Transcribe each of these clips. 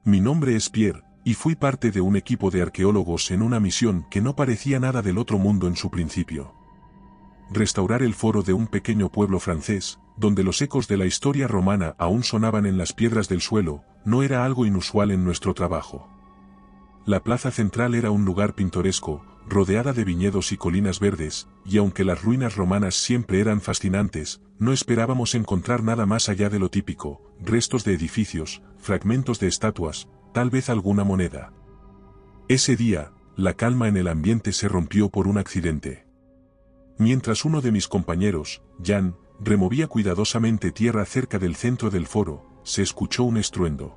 Mi nombre es Pierre, y fui parte de un equipo de arqueólogos en una misión que no parecía nada del otro mundo en su principio. Restaurar el foro de un pequeño pueblo francés, donde los ecos de la historia romana aún sonaban en las piedras del suelo, no era algo inusual en nuestro trabajo. La plaza central era un lugar pintoresco, rodeada de viñedos y colinas verdes, y aunque las ruinas romanas siempre eran fascinantes, no esperábamos encontrar nada más allá de lo típico: restos de edificios, fragmentos de estatuas, tal vez alguna moneda. Ese día, la calma en el ambiente se rompió por un accidente. Mientras uno de mis compañeros, Jan, removía cuidadosamente tierra cerca del centro del foro, se escuchó un estruendo.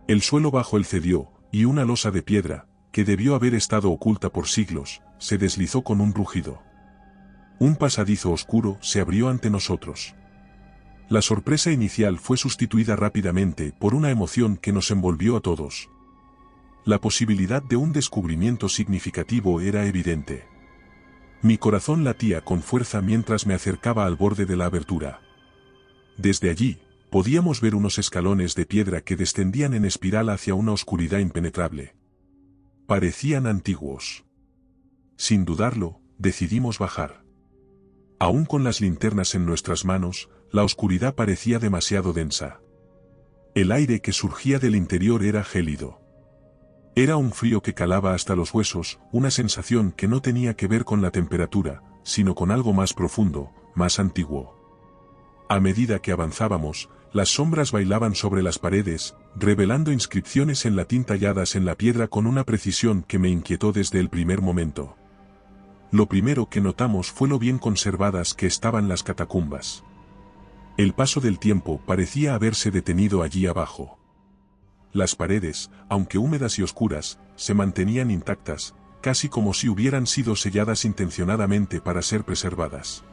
El suelo bajo él cedió, y una losa de piedra, que debió haber estado oculta por siglos, se deslizó con un rugido. Un pasadizo oscuro se abrió ante nosotros. La sorpresa inicial fue sustituida rápidamente por una emoción que nos envolvió a todos. La posibilidad de un descubrimiento significativo era evidente. Mi corazón latía con fuerza mientras me acercaba al borde de la abertura. Desde allí, podíamos ver unos escalones de piedra que descendían en espiral hacia una oscuridad impenetrable. Parecían antiguos. Sin dudarlo, decidimos bajar. Aún con las linternas en nuestras manos, la oscuridad parecía demasiado densa. El aire que surgía del interior era gélido. Era un frío que calaba hasta los huesos, una sensación que no tenía que ver con la temperatura, sino con algo más profundo, más antiguo. A medida que avanzábamos, las sombras bailaban sobre las paredes, revelando inscripciones en latín talladas en la piedra con una precisión que me inquietó desde el primer momento. Lo primero que notamos fue lo bien conservadas que estaban las catacumbas. El paso del tiempo parecía haberse detenido allí abajo. Las paredes, aunque húmedas y oscuras, se mantenían intactas, casi como si hubieran sido selladas intencionadamente para ser preservadas.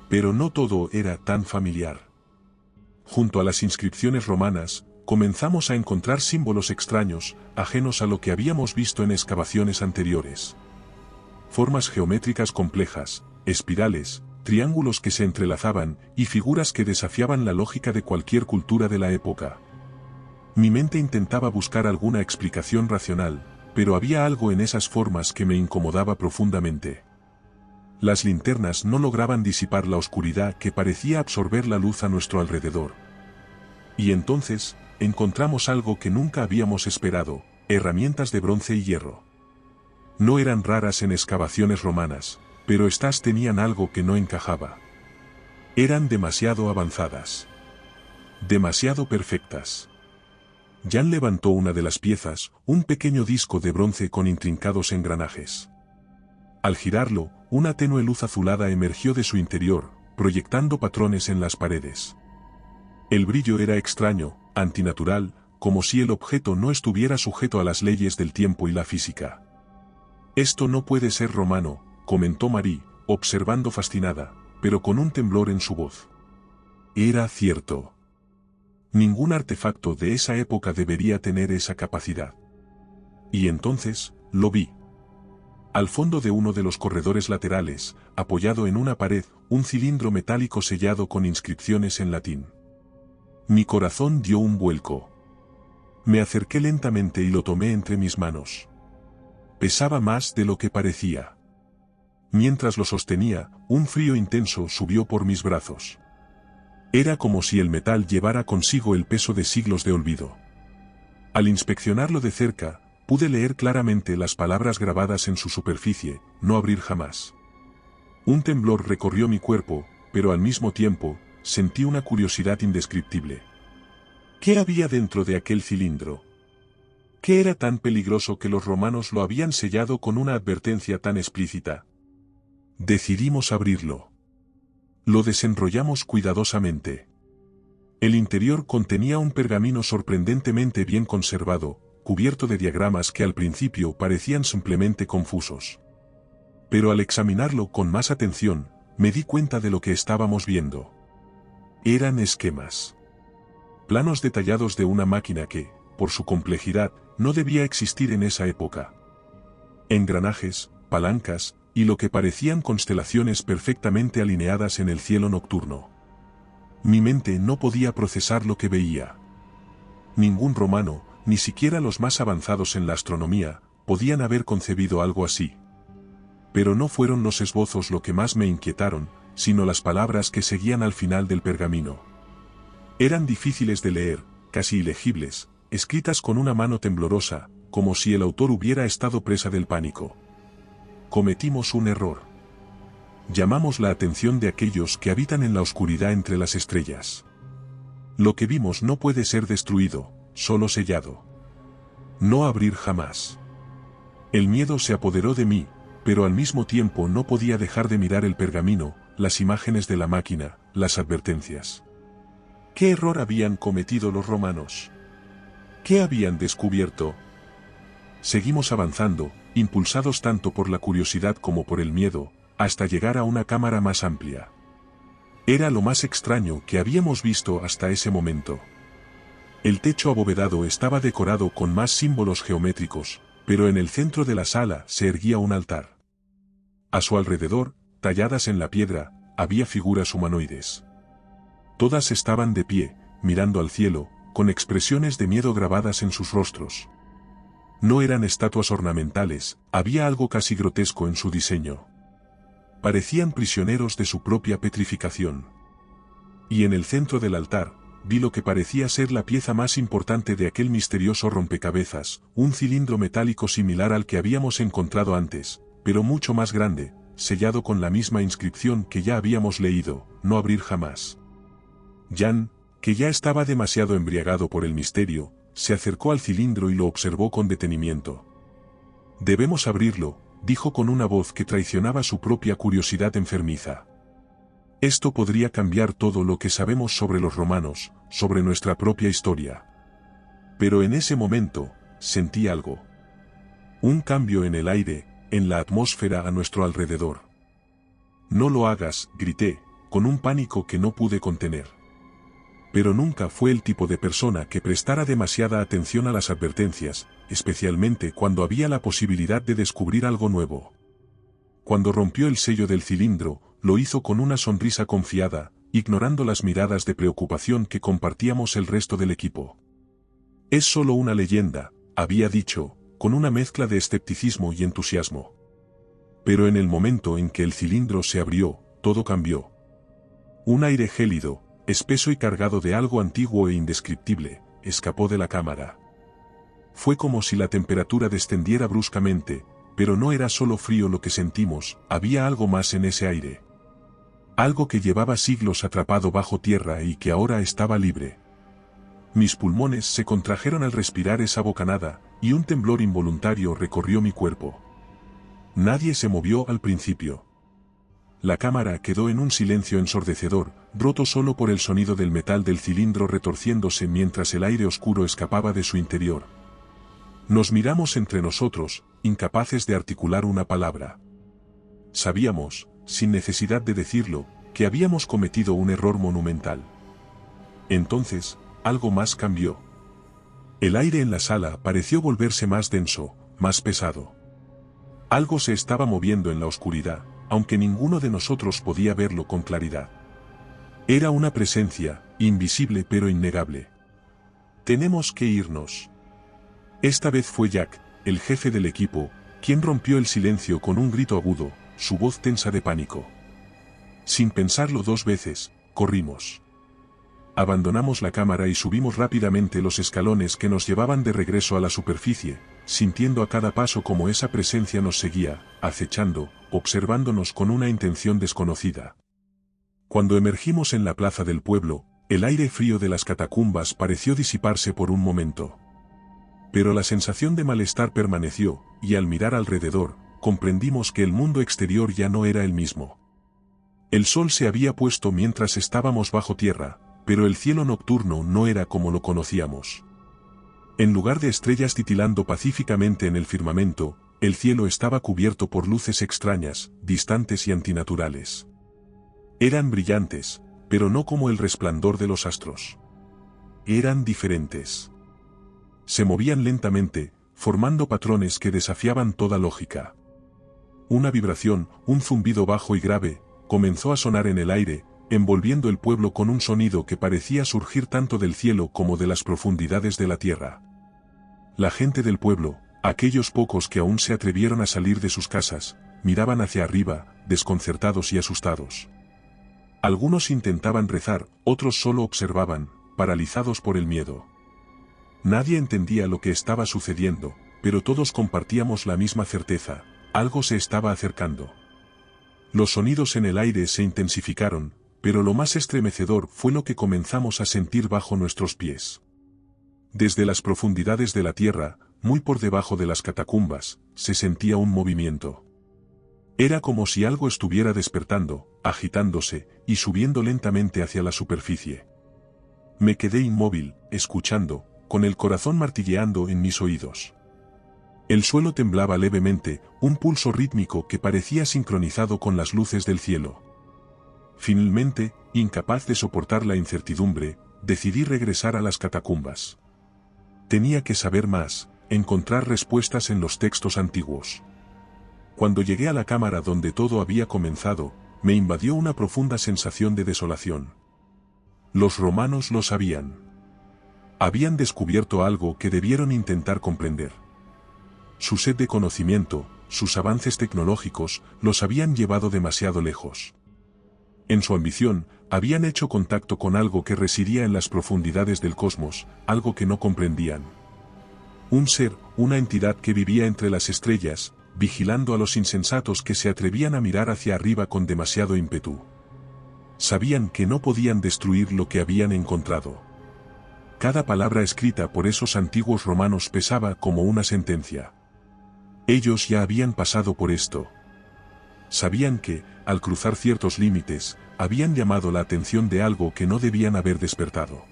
Pero no todo era tan familiar. Junto a las inscripciones romanas, comenzamos a encontrar símbolos extraños, ajenos a lo que habíamos visto en excavaciones anteriores. Formas geométricas complejas, espirales, triángulos que se entrelazaban, y figuras que desafiaban la lógica de cualquier cultura de la época. Mi mente intentaba buscar alguna explicación racional, pero había algo en esas formas que me incomodaba profundamente. Las linternas no lograban disipar la oscuridad que parecía absorber la luz a nuestro alrededor. Y entonces, encontramos algo que nunca habíamos esperado: herramientas de bronce y hierro. No eran raras en excavaciones romanas, pero estas tenían algo que no encajaba. Eran demasiado avanzadas. Demasiado perfectas. Jan levantó una de las piezas, un pequeño disco de bronce con intrincados engranajes. Al girarlo, una tenue luz azulada emergió de su interior, proyectando patrones en las paredes. El brillo era extraño, antinatural, como si el objeto no estuviera sujeto a las leyes del tiempo y la física. «Esto no puede ser romano», comentó Marie, observando fascinada, pero con un temblor en su voz. Era cierto. Ningún artefacto de esa época debería tener esa capacidad. Y entonces, lo vi. Al fondo de uno de los corredores laterales, apoyado en una pared, un cilindro metálico sellado con inscripciones en latín. Mi corazón dio un vuelco. Me acerqué lentamente y lo tomé entre mis manos. Pesaba más de lo que parecía. Mientras lo sostenía, un frío intenso subió por mis brazos. Era como si el metal llevara consigo el peso de siglos de olvido. Al inspeccionarlo de cerca, pude leer claramente las palabras grabadas en su superficie: no abrir jamás. Un temblor recorrió mi cuerpo, pero al mismo tiempo, sentí una curiosidad indescriptible. ¿Qué había dentro de aquel cilindro? ¿Qué era tan peligroso que los romanos lo habían sellado con una advertencia tan explícita? Decidimos abrirlo. Lo desenrollamos cuidadosamente. El interior contenía un pergamino sorprendentemente bien conservado, cubierto de diagramas que al principio parecían simplemente confusos. Pero al examinarlo con más atención, me di cuenta de lo que estábamos viendo. Eran esquemas. Planos detallados de una máquina que, por su complejidad, no debía existir en esa época. Engranajes, palancas, y lo que parecían constelaciones perfectamente alineadas en el cielo nocturno. Mi mente no podía procesar lo que veía. Ningún romano, Ni siquiera los más avanzados en la astronomía podían haber concebido algo así. Pero no fueron los esbozos lo que más me inquietaron, sino las palabras que seguían al final del pergamino. Eran difíciles de leer, casi ilegibles, escritas con una mano temblorosa, como si el autor hubiera estado presa del pánico. Cometimos un error. Llamamos la atención de aquellos que habitan en la oscuridad entre las estrellas. Lo que vimos no puede ser destruido, solo sellado. No abrir jamás. El miedo se apoderó de mí, pero al mismo tiempo no podía dejar de mirar el pergamino, las imágenes de la máquina, las advertencias. ¿Qué error habían cometido los romanos? ¿Qué habían descubierto? Seguimos avanzando, impulsados tanto por la curiosidad como por el miedo, hasta llegar a una cámara más amplia. Era lo más extraño que habíamos visto hasta ese momento. El techo abovedado estaba decorado con más símbolos geométricos, pero en el centro de la sala se erguía un altar. A su alrededor, talladas en la piedra, había figuras humanoides. Todas estaban de pie, mirando al cielo, con expresiones de miedo grabadas en sus rostros. No eran estatuas ornamentales, había algo casi grotesco en su diseño. Parecían prisioneros de su propia petrificación. Y en el centro del altar, vi lo que parecía ser la pieza más importante de aquel misterioso rompecabezas, un cilindro metálico similar al que habíamos encontrado antes, pero mucho más grande, sellado con la misma inscripción que ya habíamos leído, no abrir jamás. Jan, que ya estaba demasiado embriagado por el misterio, se acercó al cilindro y lo observó con detenimiento. «Debemos abrirlo», dijo con una voz que traicionaba su propia curiosidad enfermiza. Esto podría cambiar todo lo que sabemos sobre los romanos, sobre nuestra propia historia. Pero en ese momento, sentí algo. Un cambio en el aire, en la atmósfera a nuestro alrededor. «No lo hagas», grité, con un pánico que no pude contener. Pero nunca fue el tipo de persona que prestara demasiada atención a las advertencias, especialmente cuando había la posibilidad de descubrir algo nuevo. Cuando rompió el sello del cilindro, lo hizo con una sonrisa confiada, ignorando las miradas de preocupación que compartíamos el resto del equipo. «Es solo una leyenda», había dicho, con una mezcla de escepticismo y entusiasmo. Pero en el momento en que el cilindro se abrió, todo cambió. Un aire gélido, espeso y cargado de algo antiguo e indescriptible, escapó de la cámara. Fue como si la temperatura descendiera bruscamente, pero no era solo frío lo que sentimos, había algo más en ese aire. Algo que llevaba siglos atrapado bajo tierra y que ahora estaba libre. Mis pulmones se contrajeron al respirar esa bocanada, y un temblor involuntario recorrió mi cuerpo. Nadie se movió al principio. La cámara quedó en un silencio ensordecedor, roto solo por el sonido del metal del cilindro retorciéndose mientras el aire oscuro escapaba de su interior. Nos miramos entre nosotros, incapaces de articular una palabra. Sabíamos, sin necesidad de decirlo, que habíamos cometido un error monumental. Entonces, algo más cambió. El aire en la sala pareció volverse más denso, más pesado. Algo se estaba moviendo en la oscuridad, aunque ninguno de nosotros podía verlo con claridad. Era una presencia, invisible pero innegable. «Tenemos que irnos». Esta vez fue Jack, el jefe del equipo, quien rompió el silencio con un grito agudo, su voz tensa de pánico. Sin pensarlo dos veces, corrimos. Abandonamos la cámara y subimos rápidamente los escalones que nos llevaban de regreso a la superficie, sintiendo a cada paso como esa presencia nos seguía, acechando, observándonos con una intención desconocida. Cuando emergimos en la plaza del pueblo, el aire frío de las catacumbas pareció disiparse por un momento. Pero la sensación de malestar permaneció, y al mirar alrededor, comprendimos que el mundo exterior ya no era el mismo. El sol se había puesto mientras estábamos bajo tierra, pero el cielo nocturno no era como lo conocíamos. En lugar de estrellas titilando pacíficamente en el firmamento, el cielo estaba cubierto por luces extrañas, distantes y antinaturales. Eran brillantes, pero no como el resplandor de los astros. Eran diferentes. Se movían lentamente, formando patrones que desafiaban toda lógica. Una vibración, un zumbido bajo y grave, comenzó a sonar en el aire, envolviendo el pueblo con un sonido que parecía surgir tanto del cielo como de las profundidades de la tierra. La gente del pueblo, aquellos pocos que aún se atrevieron a salir de sus casas, miraban hacia arriba, desconcertados y asustados. Algunos intentaban rezar, otros solo observaban, paralizados por el miedo. Nadie entendía lo que estaba sucediendo, pero todos compartíamos la misma certeza: algo se estaba acercando. Los sonidos en el aire se intensificaron, pero lo más estremecedor fue lo que comenzamos a sentir bajo nuestros pies. Desde las profundidades de la tierra, muy por debajo de las catacumbas, se sentía un movimiento. Era como si algo estuviera despertando, agitándose, y subiendo lentamente hacia la superficie. Me quedé inmóvil, escuchando, con el corazón martilleando en mis oídos. El suelo temblaba levemente, un pulso rítmico que parecía sincronizado con las luces del cielo. Finalmente, incapaz de soportar la incertidumbre, decidí regresar a las catacumbas. Tenía que saber más, encontrar respuestas en los textos antiguos. Cuando llegué a la cámara donde todo había comenzado, me invadió una profunda sensación de desolación. Los romanos lo sabían. Habían descubierto algo que debieron intentar comprender. Su sed de conocimiento, sus avances tecnológicos, los habían llevado demasiado lejos. En su ambición, habían hecho contacto con algo que residía en las profundidades del cosmos, algo que no comprendían. Un ser, una entidad que vivía entre las estrellas, vigilando a los insensatos que se atrevían a mirar hacia arriba con demasiado ímpetu. Sabían que no podían destruir lo que habían encontrado. Cada palabra escrita por esos antiguos romanos pesaba como una sentencia. Ellos ya habían pasado por esto. Sabían que, al cruzar ciertos límites, habían llamado la atención de algo que no debían haber despertado.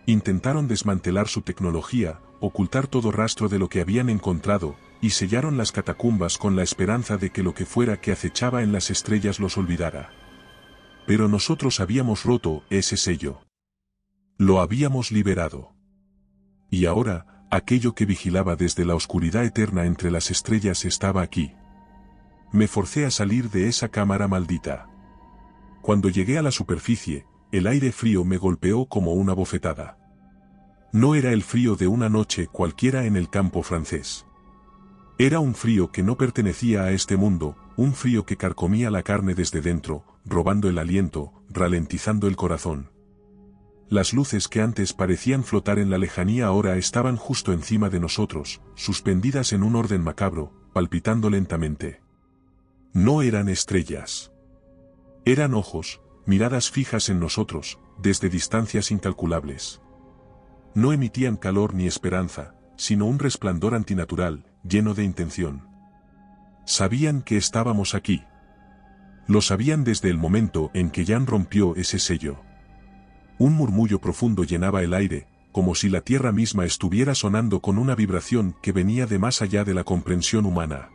Intentaron desmantelar su tecnología, ocultar todo rastro de lo que habían encontrado, y sellaron las catacumbas con la esperanza de que lo que fuera que acechaba en las estrellas los olvidara. Pero nosotros habíamos roto ese sello. Lo habíamos liberado. Y ahora, aquello que vigilaba desde la oscuridad eterna entre las estrellas estaba aquí. Me forcé a salir de esa cámara maldita. Cuando llegué a la superficie, el aire frío me golpeó como una bofetada. No era el frío de una noche cualquiera en el campo francés. Era un frío que no pertenecía a este mundo, un frío que carcomía la carne desde dentro, robando el aliento, ralentizando el corazón. Las luces que antes parecían flotar en la lejanía ahora estaban justo encima de nosotros, suspendidas en un orden macabro, palpitando lentamente. No eran estrellas. Eran ojos, miradas fijas en nosotros, desde distancias incalculables. No emitían calor ni esperanza, sino un resplandor antinatural, lleno de intención. Sabían que estábamos aquí. Lo sabían desde el momento en que Jan rompió ese sello. Un murmullo profundo llenaba el aire, como si la tierra misma estuviera sonando con una vibración que venía de más allá de la comprensión humana.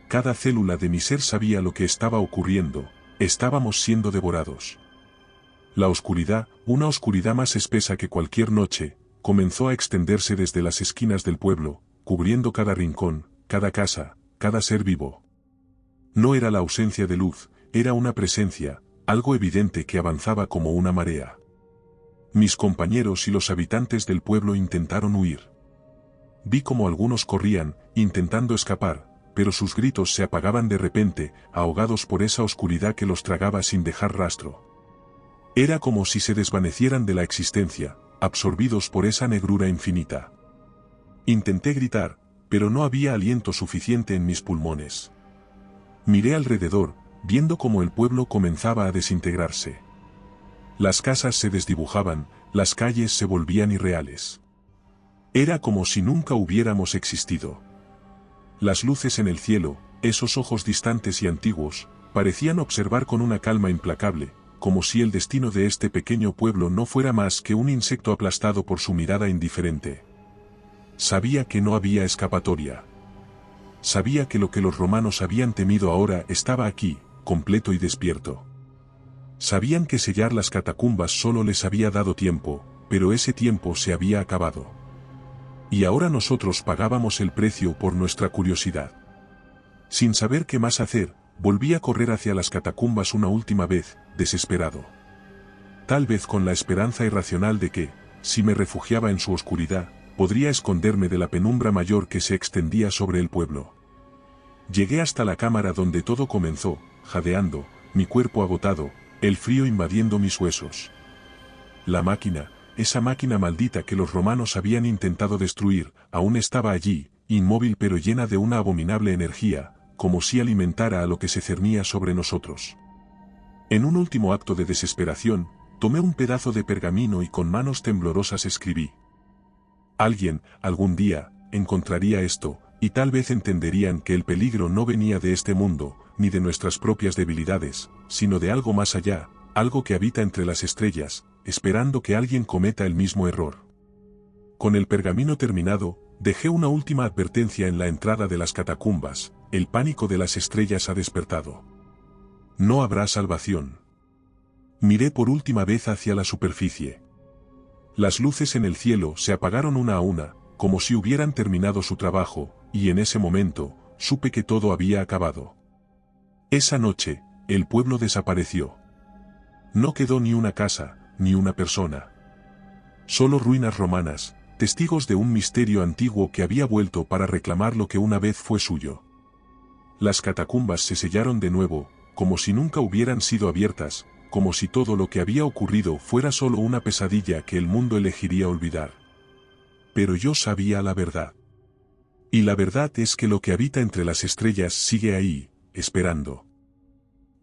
Cada célula de mi ser sabía lo que estaba ocurriendo, estábamos siendo devorados. La oscuridad, una oscuridad más espesa que cualquier noche, comenzó a extenderse desde las esquinas del pueblo, cubriendo cada rincón, cada casa, cada ser vivo. No era la ausencia de luz, era una presencia, algo evidente que avanzaba como una marea. Mis compañeros y los habitantes del pueblo intentaron huir. Vi como algunos corrían, intentando escapar, pero sus gritos se apagaban de repente, ahogados por esa oscuridad que los tragaba sin dejar rastro. Era como si se desvanecieran de la existencia, absorbidos por esa negrura infinita. Intenté gritar, pero no había aliento suficiente en mis pulmones. Miré alrededor, viendo cómo el pueblo comenzaba a desintegrarse. Las casas se desdibujaban, las calles se volvían irreales. Era como si nunca hubiéramos existido. Las luces en el cielo, esos ojos distantes y antiguos, parecían observar con una calma implacable, como si el destino de este pequeño pueblo no fuera más que un insecto aplastado por su mirada indiferente. Sabía que no había escapatoria. Sabía que lo que los romanos habían temido ahora estaba aquí, completo y despierto. Sabían que sellar las catacumbas solo les había dado tiempo, pero ese tiempo se había acabado. Y ahora nosotros pagábamos el precio por nuestra curiosidad. Sin saber qué más hacer, volví a correr hacia las catacumbas una última vez, desesperado. Tal vez con la esperanza irracional de que, si me refugiaba en su oscuridad, podría esconderme de la penumbra mayor que se extendía sobre el pueblo. Llegué hasta la cámara donde todo comenzó, jadeando, mi cuerpo agotado, el frío invadiendo mis huesos. La máquina, esa máquina maldita que los romanos habían intentado destruir, aún estaba allí, inmóvil pero llena de una abominable energía, como si alimentara a lo que se cernía sobre nosotros. En un último acto de desesperación, tomé un pedazo de pergamino y con manos temblorosas escribí. Alguien, algún día, encontraría esto, y tal vez entenderían que el peligro no venía de este mundo, ni de nuestras propias debilidades, sino de algo más allá, algo que habita entre las estrellas, esperando que alguien cometa el mismo error. Con el pergamino terminado, dejé una última advertencia en la entrada de las catacumbas: el pánico de las estrellas ha despertado. No habrá salvación. Miré por última vez hacia la superficie. Las luces en el cielo se apagaron una a una, como si hubieran terminado su trabajo, y en ese momento, supe que todo había acabado. Esa noche, el pueblo desapareció. No quedó ni una casa, ni una persona. Solo ruinas romanas, testigos de un misterio antiguo que había vuelto para reclamar lo que una vez fue suyo. Las catacumbas se sellaron de nuevo, como si nunca hubieran sido abiertas, como si todo lo que había ocurrido fuera solo una pesadilla que el mundo elegiría olvidar. Pero yo sabía la verdad. Y la verdad es que lo que habita entre las estrellas sigue ahí, esperando.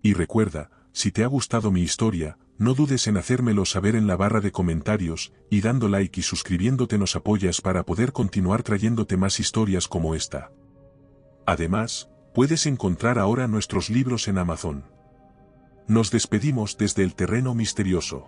Y recuerda, si te ha gustado mi historia, no dudes en hacérmelo saber en la barra de comentarios, y dando like y suscribiéndote nos apoyas para poder continuar trayéndote más historias como esta. Además, puedes encontrar ahora nuestros libros en Amazon. Nos despedimos desde el terreno misterioso.